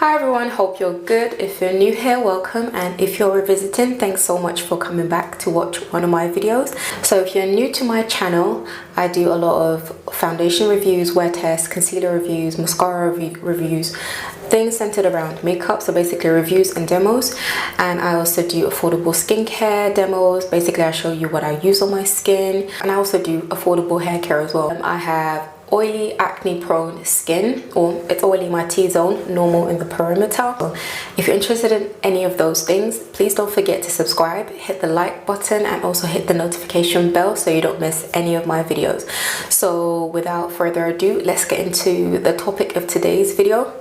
Hi everyone, hope you're good. If you're new here, welcome, and if you're revisiting, thanks so much for coming back to watch one of my videos. So if you're new to my channel, I do a lot of foundation reviews, wear tests, concealer reviews, mascara reviews, things centered around makeup, so basically reviews and demos. And I also do affordable skincare demos. Basically I show you what I use on my skin, and I also do affordable hair care as well. I have oily, acne prone skin, or it's oily my T-zone, normal in the perimeter. So if you're interested in any of those things, please don't forget to subscribe, hit the like button, and also hit the notification bell so you don't miss any of my videos. So without further ado, let's get into the topic of today's video.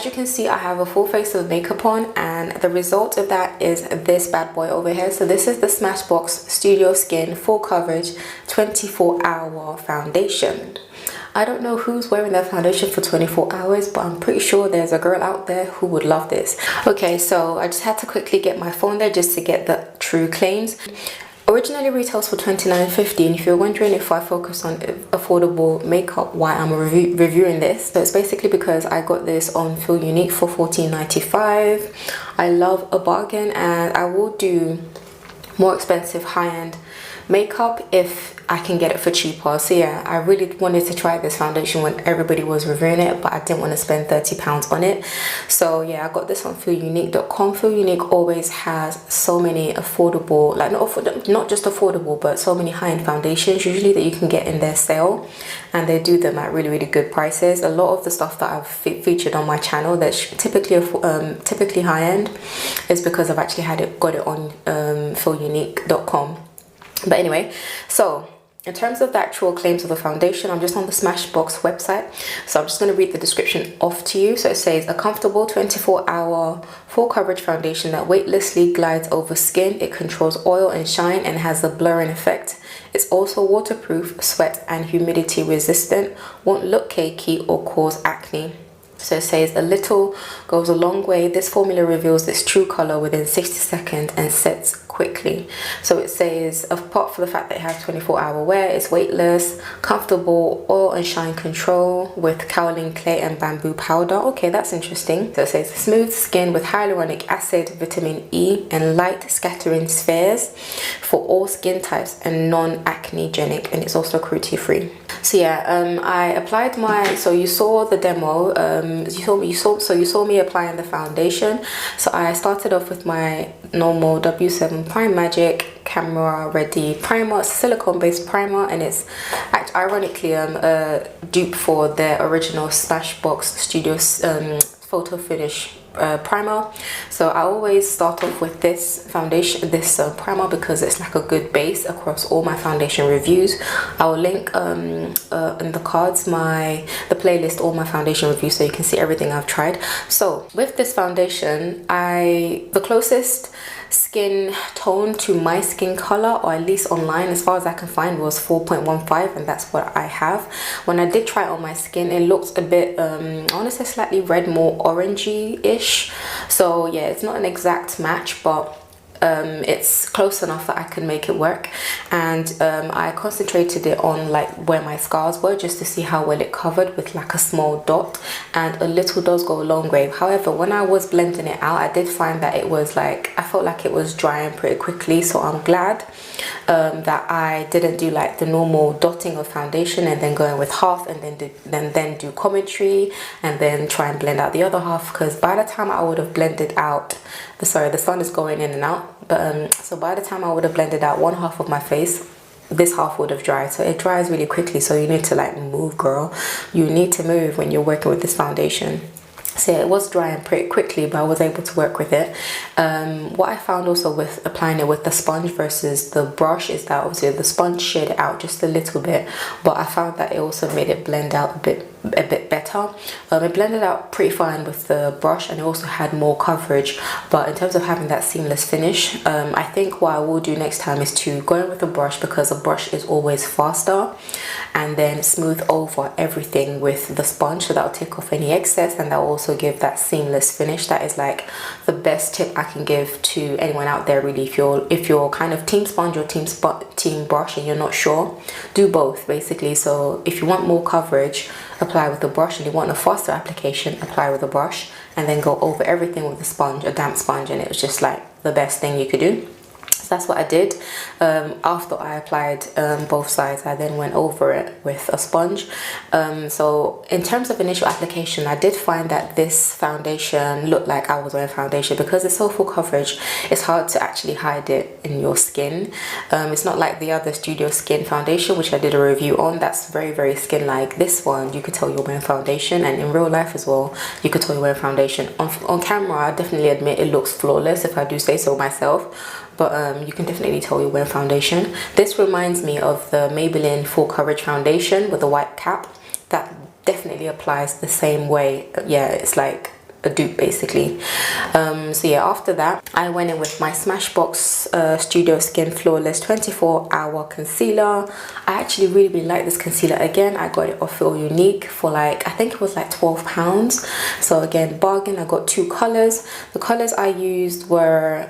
as you can see, I have a full face of makeup on, and the result of that is this bad boy over here. So this is the Smashbox Studio Skin Full Coverage 24-Hour Foundation. I don't know who's wearing their foundation for 24 hours, but I'm pretty sure there's a girl out there who would love this. Okay, so I just had to quickly get my phone there just to get the true claims. Originally retails for $29.50, and if you're wondering if I focus on affordable makeup, why I'm reviewing this, so it's basically because I got this on Feel Unique for $14.95. I love a bargain, and I will do more expensive high-end makeup if I can get it for cheaper. So yeah, I really wanted to try this foundation when everybody was reviewing it, but I didn't want to spend £30 on it. So yeah, I got this on feelunique.com. Feel Unique always has so many affordable, like not just affordable, but so many high-end foundations usually that you can get in their sale, and they do them at really good prices. A lot of the stuff that I've featured on my channel that's typically high-end is because I've actually got it on feelunique.com. But anyway, so in terms of the actual claims of the foundation, I'm just on the Smashbox website, so I'm just going to read the description off to you. So it says, a comfortable 24-hour full coverage foundation that weightlessly glides over skin. It controls oil and shine and has a blurring effect. It's also waterproof, sweat and humidity resistant, won't look cakey or cause acne. So it says, a little goes a long way. This formula reveals its true color within 60 seconds and sets quickly. So it says, apart from the fact that it has 24-hour wear, it's weightless, comfortable, oil and shine control with kaolin clay and bamboo powder. Okay, that's interesting. So it says, smooth skin with hyaluronic acid, vitamin E and light scattering spheres for all skin types and non-acnegenic, and it's also cruelty free. So yeah, I applied my, so you saw the demo, you saw me applying the foundation. So I started off with my normal W7 Prime Magic camera ready primer, silicone based primer, and it's ironically a dupe for their original Smashbox Studio Photo Finish primer. So I always start off with this foundation, this primer, because it's like a good base across all my foundation reviews. I will link in the cards the playlist, all my foundation reviews, so you can see everything I've tried. So with this foundation, the closest skin tone to my skin color, or at least online as far as I can find, was 4.15, and that's what I have. When I did try it on my skin, it looked a bit I want to say slightly red, more orangey-ish. So yeah, it's not an exact match, but it's close enough that I can make it work. And I concentrated it on like where my scars were, just to see how well it covered with like a small dot, and a little does go a long way. However, when I was blending it out, I did find that it was like, I felt like it was drying pretty quickly. So I'm glad that I didn't do like the normal dotting of foundation and then going with half and then do commentary and then try and blend out the other half, because by the time I would have blended out the sun is going in and out, but so by the time I would have blended out one half of my face, this half would have dried. So it dries really quickly, so you need to like move, girl. You need to move when you're working with this foundation. So yeah, it was drying pretty quickly, but I was able to work with it. What I found also with applying it with the sponge versus the brush is that obviously the sponge sheared it out just a little bit, but I found that it also made it blend out a bit better. It blended out pretty fine with the brush, and it also had more coverage. But in terms of having that seamless finish, I think what I will do next time is to go in with a brush, because a brush is always faster, and then smooth over everything with the sponge, so that will take off any excess, and that will also give that seamless finish. That is like the best tip I can give to anyone out there, really. If you're kind of team sponge or team brush and you're not sure, do both basically. So if you want more coverage, apply with the brush, and you want a faster application, apply with a brush, and then go over everything with a sponge, a damp sponge, and it was just like the best thing you could do. So that's what I did. After I applied both sides, I then went over it with a sponge. So in terms of initial application, I did find that this foundation looked like I was wearing foundation, because it's so full coverage. It's hard to actually hide it in your skin. It's not like the other Studio Skin foundation, which I did a review on. That's very skin-like. This one, you could tell you're wearing foundation, and in real life as well, you could tell you're wearing foundation. On camera, I definitely admit it looks flawless, if I do say so myself. But you can definitely tell you're wearing foundation. This reminds me of the Maybelline Full Coverage Foundation with the white cap. That definitely applies the same way. Yeah, it's like a dupe basically. So yeah, after that I went in with my Smashbox Studio Skin Flawless 24-hour concealer. I actually really like this concealer. Again, I got it off Feel Unique for like, I think it was like £12. So again, bargain. I got 2 colors. The colors I used were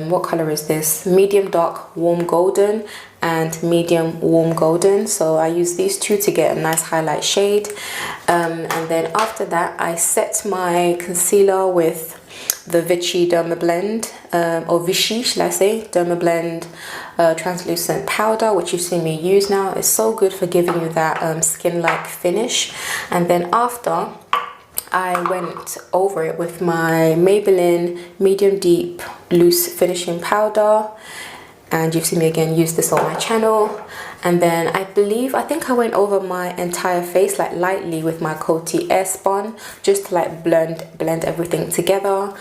what color is this? Medium dark warm golden and medium warm golden. So I used these 2 to get a nice highlight shade, and then after that I set my concealer with the Vichy Dermablend, or Vichy should I say, Dermablend translucent powder, which you've seen me use now. It's so good for giving you that skin-like finish. And then after, I went over it with my Maybelline medium deep loose finishing powder, and you've seen me again use this on my channel. And then I think I went over my entire face like lightly with my Coty Airspun, just to like blend everything together.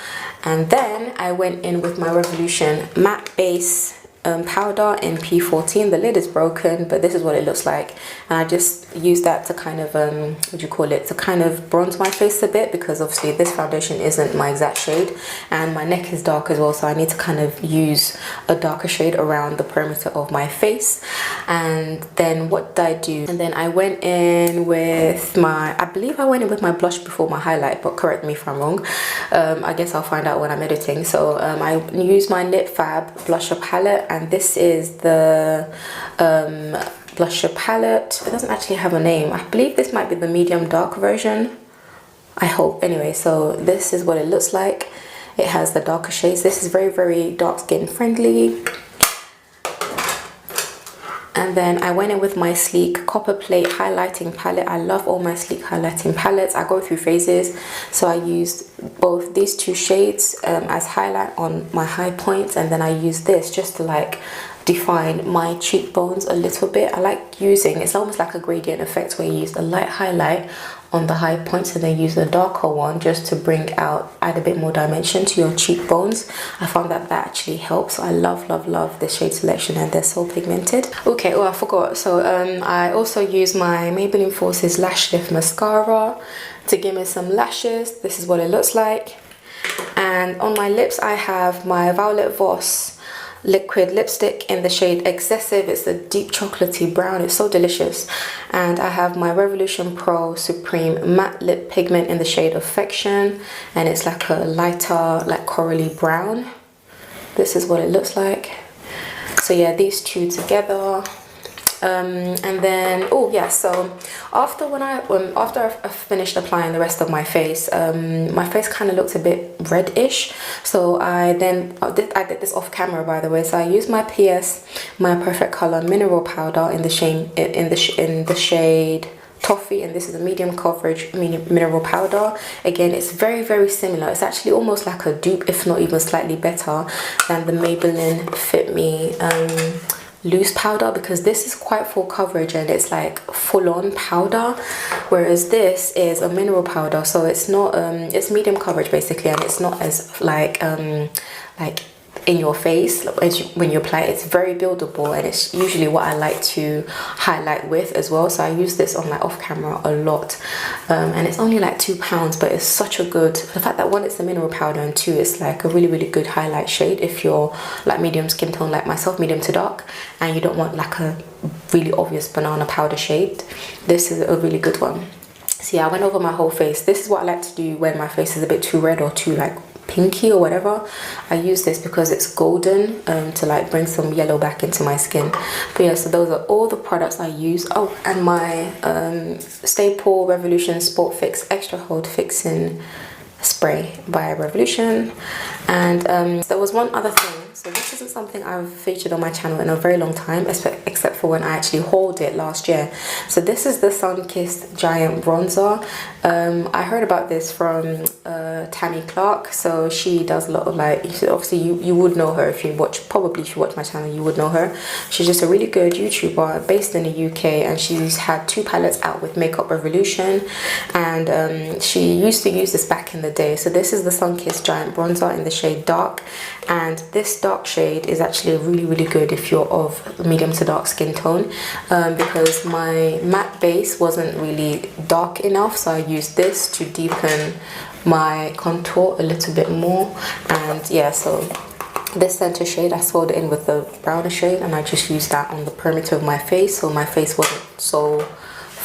And then I went in with my Revolution matte base powder in P14. The lid is broken, but this is what it looks like, and I just used that to kind of what do you call it, to kind of bronze my face a bit, because obviously this foundation isn't my exact shade and my neck is dark as well, so I need to kind of use a darker shade around the perimeter of my face. And then what did I do? And then I went in with my, I believe I went in with my blush before my highlight, but correct me if I'm wrong. I guess I'll find out when I'm editing. So I used my Knit Fab blusher palette, and this is the blusher palette. It doesn't actually have a name. I believe this might be the medium dark version, I hope. Anyway, so this is what it looks like. It has the darker shades. This is very dark skin friendly. And then I went in with my Sleek Copper Plate highlighting palette. I love all my Sleek highlighting palettes. I go through phases, so I used both these 2 shades as highlight on my high points, and then I used this just to like define my cheekbones a little bit. I like using, it's almost like a gradient effect where you use a light highlight on the high points and then use a darker one just to bring out, add a bit more dimension to your cheekbones. I found that actually helps. So I love this shade selection, and they're so pigmented. Okay, oh I forgot, so I also use my Maybelline Forces Lash Lift Mascara to give me some lashes. This is what it looks like. And on my lips I have my Violet Voss liquid lipstick in the shade Excessive. It's a deep chocolatey brown. It's so delicious. And I have my Revolution Pro Supreme matte lip pigment in the shade Affection, and it's like a lighter like corally brown. This is what it looks like. So yeah, these 2 together. And then oh yeah, so after I finished applying the rest of my face kind of looked a bit reddish, so I did this off camera, by the way. So I used my My Perfect Color mineral powder in the shade Toffee, and this is a medium coverage mineral powder. Again, it's very similar. It's actually almost like a dupe, if not even slightly better than the Maybelline Fit Me loose powder, because this is quite full coverage and it's like full-on powder, whereas this is a mineral powder, so it's not it's medium coverage basically, and it's not as like in your face when you apply it. It's very buildable, and it's usually what I like to highlight with as well. So I use this on like off camera a lot, and it's only like £2, but it's such a good, the fact that 1 it's the mineral powder, and 2 it's like a really good highlight shade if you're like medium skin tone like myself, medium to dark, and you don't want like a really obvious banana powder shade. This is a really good one. So yeah, I went over my whole face. This is what I like to do when my face is a bit too red or too like pinky or whatever. I use this because it's golden to like bring some yellow back into my skin. But yeah, so those are all the products I use. Oh, and my staple Revolution Sport Fix Extra Hold Fixing Spray by Revolution. And there was one other thing. So this isn't something I've featured on my channel in a very long time, except for when I actually hauled it last year. So this is the Sunkissed Giant Bronzer. I heard about this from Tammy Clark. So she does a lot of like, obviously you would know her if you watch, probably if you watch my channel you would know her. She's just a really good YouTuber based in the UK, and she's had 2 palettes out with Makeup Revolution, and she used to use this back in the day. So this is the Sunkissed Giant Bronzer in the shade Dark, and this dark shade is actually really good if you're of medium to dark skin tone, because my matte base wasn't really dark enough, so I used this to deepen my contour a little bit more. And yeah, so this center shade I swirled it in with the browner shade, and I just used that on the perimeter of my face so my face wasn't so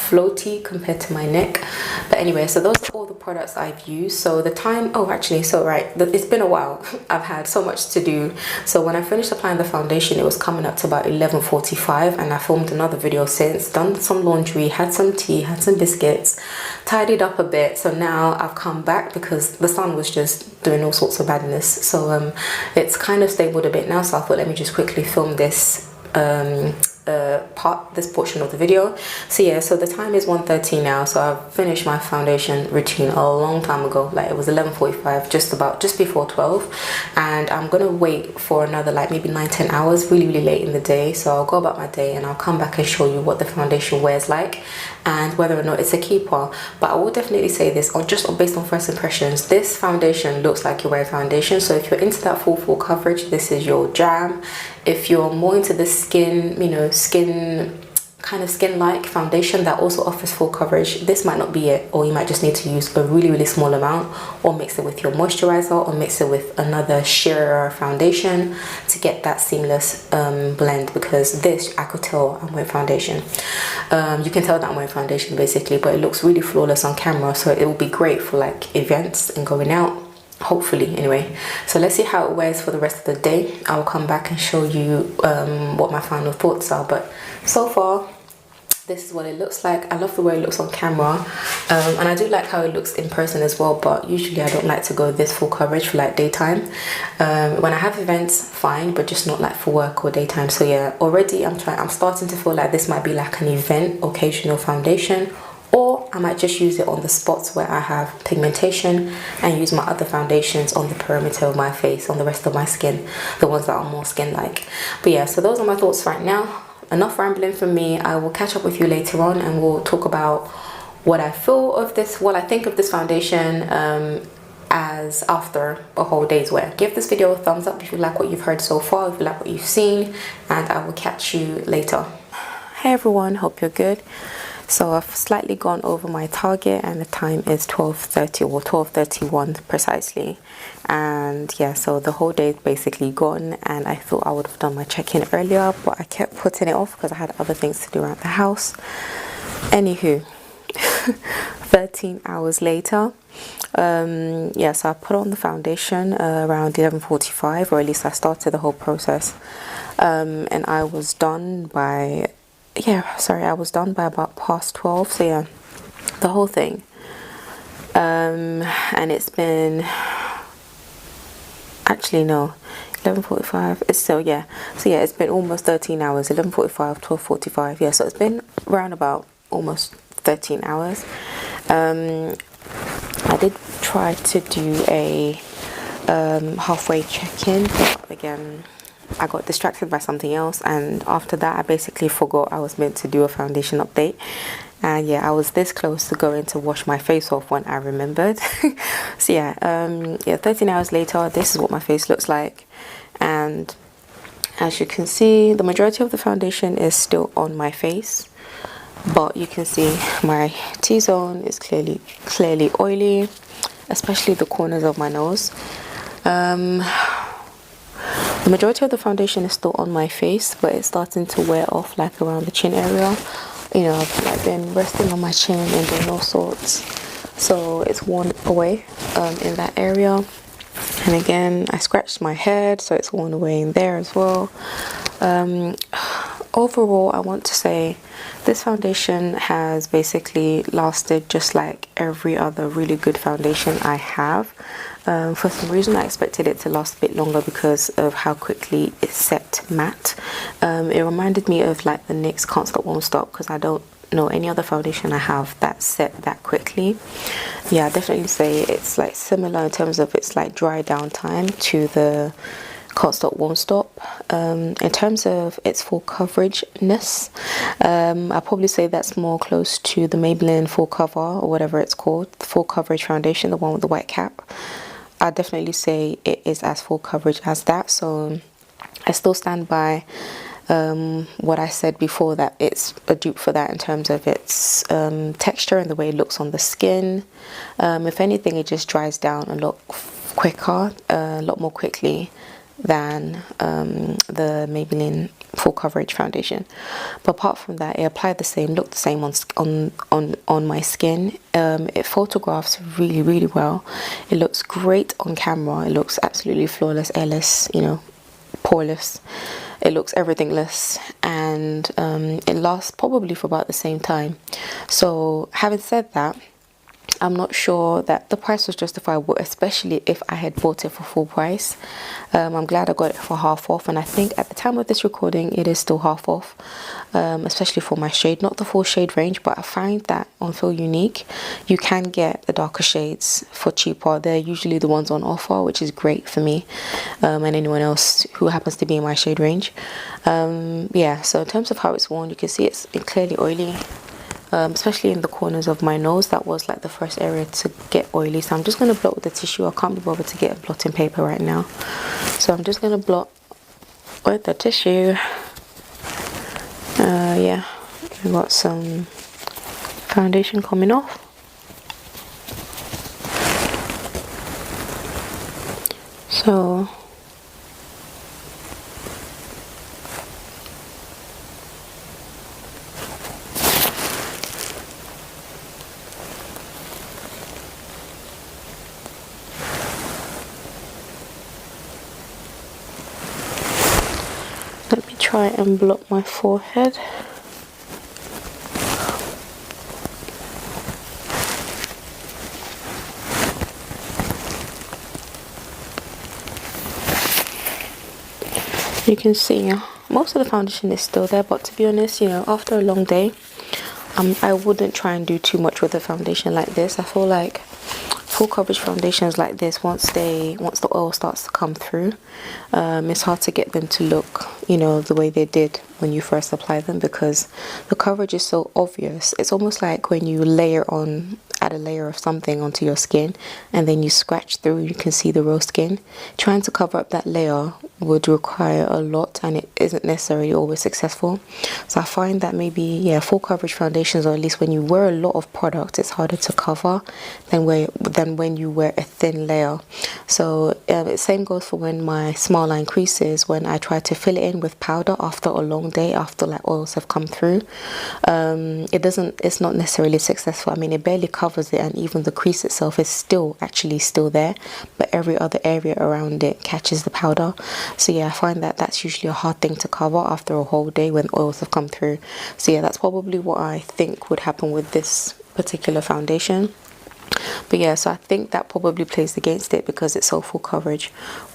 floaty compared to my neck. But anyway, so those are all the products I've used. So the time, oh actually, so right, it's been a while. I've had so much to do. So when I finished applying the foundation, it was coming up to about 11:45, and I filmed another video since, done some laundry, had some tea, had some biscuits, tidied up a bit. So now I've come back because the sun was just doing all sorts of badness. So it's kind of stabled a bit now, so I thought let me just quickly film this this portion of the video. So yeah, so the time is 1:30 now, so I've finished my foundation routine a long time ago. Like it was 11:45, just before 12, and I'm gonna wait for another like maybe 9-10 hours, really late in the day. So I'll go about my day and I'll come back and show you what the foundation wears like and whether or not it's a keeper. But I will definitely say this, or just based on first impressions, this foundation looks like you're wearing foundation. So if you're into that full coverage, this is your jam. If you're more into the skin, you know, skin-like foundation that also offers full coverage, this might not be it, or you might just need to use a really small amount, or mix it with your moisturizer, or mix it with another sheerer foundation to get that seamless blend. Because this, I could tell I'm wearing foundation. You can tell that I'm wearing foundation basically, but it looks really flawless on camera, so it will be great for like events and going out, hopefully. Anyway, so let's see how it wears for the rest of the day. I'll come back and show you what my final thoughts are. But so far, this is what it looks like. I love the way it looks on camera, and I do like how it looks in person as well, but usually I don't like to go this full coverage for like daytime. When I have events, fine, but just not like for work or daytime. So yeah, already I'm starting to feel like this might be like an event occasional foundation, or I might just use it on the spots where I have pigmentation and use my other foundations on the perimeter of my face, on the rest of my skin, the ones that are more skin-like. But yeah, so those are my thoughts right now. Enough rambling from me. I will catch up with you later on and we'll talk about what I feel of this, what I think of this foundation as after a whole day's wear. Give this video a thumbs up if you like what you've heard so far, if you like what you've seen, and I will catch you later. Hey everyone, hope you're good. So I've slightly gone over my target and the time is 12:30 or 12:31 precisely. And yeah, so the whole day is basically gone, and I thought I would have done my check-in earlier, but I kept putting it off because I had other things to do around the house. Anywho, 13 hours later, yeah, so I put on the foundation around 11:45, or at least I started the whole process, and I was done by I was done by about past 12. So yeah, the whole thing, and it's been, actually no, 11:45, it's still, yeah, so yeah, it's been almost 13 hours, 11:45, 12:45, yeah, so it's been around about almost 13 hours. I did try to do a halfway check-in, but again, I got distracted by something else, and after that I basically forgot I was meant to do a foundation update. And yeah, I was this close to going to wash my face off when I remembered. So yeah, 13 hours later, this is what my face looks like. And as you can see, the majority of the foundation is still on my face, but you can see my T-zone is clearly oily, especially the corners of my nose. The majority of the foundation is still on my face, but it's starting to wear off like around the chin area. You know, I've like been resting on my chin and doing all sorts, so it's worn away in that area. And again, I scratched my head, so it's worn away in there as well. Overall, I want to say this foundation has basically lasted just like every other really good foundation I have. For some reason I expected it to last a bit longer because of how quickly it set matte. It reminded me of like the NYX Can't Stop Won't Stop, because I don't know any other foundation I have that set that quickly. Yeah, I definitely say it's like similar in terms of its like dry down time to the Can't Stop Won't Stop. In terms of its full coverage-ness, I'd probably say that's more close to the Maybelline full cover, or whatever it's called, the full coverage foundation, the one with the white cap. I'd definitely say it is as full coverage as that, so I still stand by what I said before, that it's a dupe for that in terms of its texture and the way it looks on the skin. If anything, it just dries down a lot quicker, a lot more quickly than the Maybelline full coverage foundation. But apart from that, it applied the same, looked the same on my skin. It photographs really well. It looks great on camera. It looks absolutely flawless, airless, you know, poreless. It looks everythingless, and it lasts probably for about the same time. So having said that, I'm not sure that the price was justifiable, especially if I had bought it for full price. I'm glad I got it for half off, and I think at the time of this recording it is still half off, especially for my shade. Not the full shade range, but I find that on Feel Unique you can get the darker shades for cheaper. They're usually the ones on offer, which is great for me and anyone else who happens to be in my shade range. Yeah, so in terms of how it's worn, you can see it's clearly oily. Especially in the corners of my nose. That was like the first area to get oily, so I'm just going to blot with the tissue. I can't be bothered to get a blotting paper right now, so I'm just going to blot with the tissue. Yeah, I've got some foundation coming off. So let me try and blot my forehead. You can see most of the foundation is still there, but to be honest, you know, after a long day, I wouldn't try and do too much with a foundation like this. I feel like full coverage foundations like this, once the oil starts to come through, it's hard to get them to look, you know, the way they did when you first apply them, because the coverage is so obvious. It's almost like when you add a layer of something onto your skin and then you scratch through, you can see the raw skin. Trying to cover up that layer would require a lot, and it isn't necessarily always successful. So I find that maybe, yeah, full coverage foundations, or at least when you wear a lot of product, it's harder to cover than when you wear a thin layer. So same goes for when my smile line creases. When I try to fill it in with powder after a long day, after like oils have come through, it's not necessarily successful. I mean, it barely covers it, and even the crease itself is still there, but every other area around it catches the powder. So yeah, I find that that's usually a hard thing to cover after a whole day when oils have come through. So yeah, that's probably what I think would happen with this particular foundation. But yeah, so I think that probably plays against it because it's so full coverage.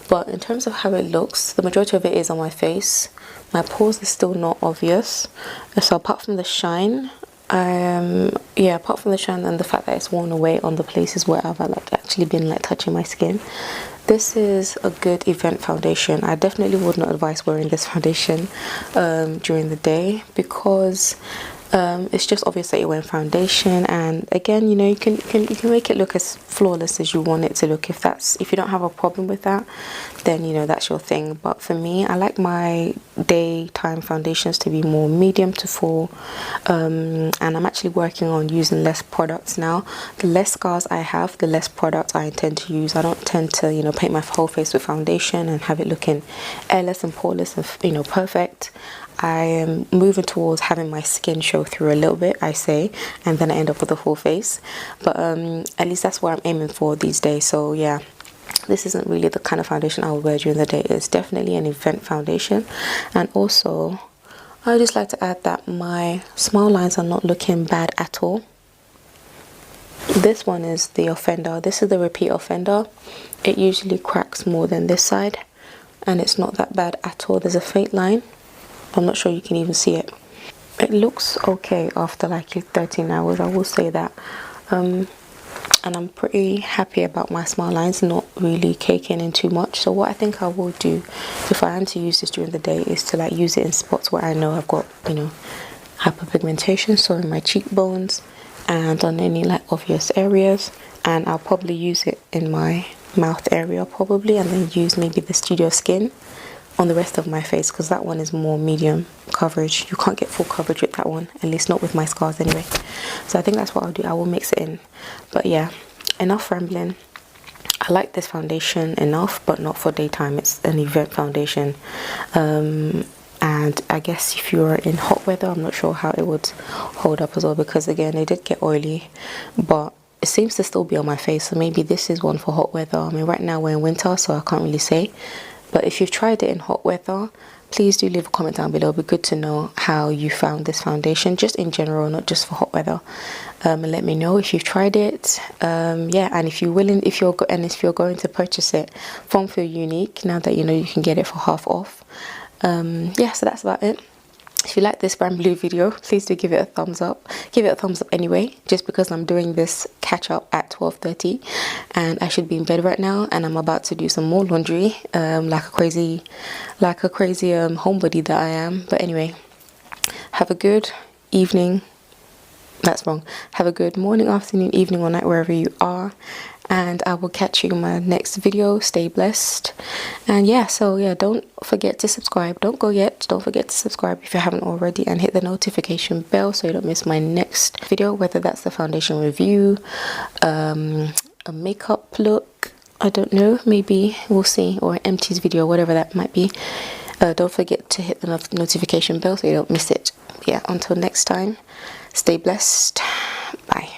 But in terms of how it looks, the majority of it is on my face. My pores are still not obvious, so apart from the shine, apart from the shine and the fact that it's worn away on the places where I've like actually been like touching my skin, this is a good event foundation. I definitely would not advise wearing this foundation during the day, because it's just obvious that you're wearing foundation, and again, you know, you can make it look as flawless as you want it to look. If you don't have a problem with that, then, you know, that's your thing. But for me, I like my daytime foundations to be more medium to full, and I'm actually working on using less products now. The less scars I have, the less products I intend to use. I don't tend to, you know, paint my whole face with foundation and have it looking airless and poreless and, you know, perfect. I am moving towards having my skin show through a little bit, I say, and then I end up with a full face. But at least that's what I'm aiming for these days. So yeah, this isn't really the kind of foundation I would wear during the day. It's definitely an event foundation. And also, I just like to add that my smile lines are not looking bad at all. This one is the offender. This is the repeat offender. It usually cracks more than this side, and it's not that bad at all. There's a faint line. I'm not sure you can even see it. It looks okay after like 13 hours, I will say that. And I'm pretty happy about my smile lines not really caking in too much. So what I think I will do, if I am to use this during the day, is to like use it in spots where I know I've got, you know, hyperpigmentation, so in my cheekbones and on any like obvious areas. And I'll probably use it in my mouth area probably, and then use maybe the Studio Skin on the rest of my face, because that one is more medium coverage. You can't get full coverage with that one, at least not with my scars anyway. So I think that's what I'll do. I will mix it in. But yeah, enough rambling. I like this foundation enough, but not for daytime. It's an event foundation. And I guess if you're in hot weather, I'm not sure how it would hold up as well, because again, it did get oily, but it seems to still be on my face. So maybe this is one for hot weather. I mean, right now we're in winter, so I can't really say. But if you've tried it in hot weather, please do leave a comment down below. It'd be good to know how you found this foundation, just in general, not just for hot weather. And let me know if you've tried it. Yeah, and if you're going to purchase it from Feel Unique, now that you know you can get it for half off. Yeah, so that's about it. If you like this brand blue video, please do give it a thumbs up. Give it a thumbs up anyway, just because I'm doing this catch up at 12:30 and I should be in bed right now, and I'm about to do some more laundry, like a crazy homebody that I am. But anyway, have a good evening. That's wrong. Have a good morning, afternoon, evening, or night, wherever you are. And I will catch you in my next video. Stay blessed. And yeah, so yeah, don't forget to subscribe. Don't go yet. Don't forget to subscribe if you haven't already, and hit the notification bell so you don't miss my next video, whether that's the foundation review, a makeup look, I don't know, maybe we'll see, or an empties video, whatever that might be. Don't forget to hit the notification bell so you don't miss it. Yeah, until next time, stay blessed. Bye.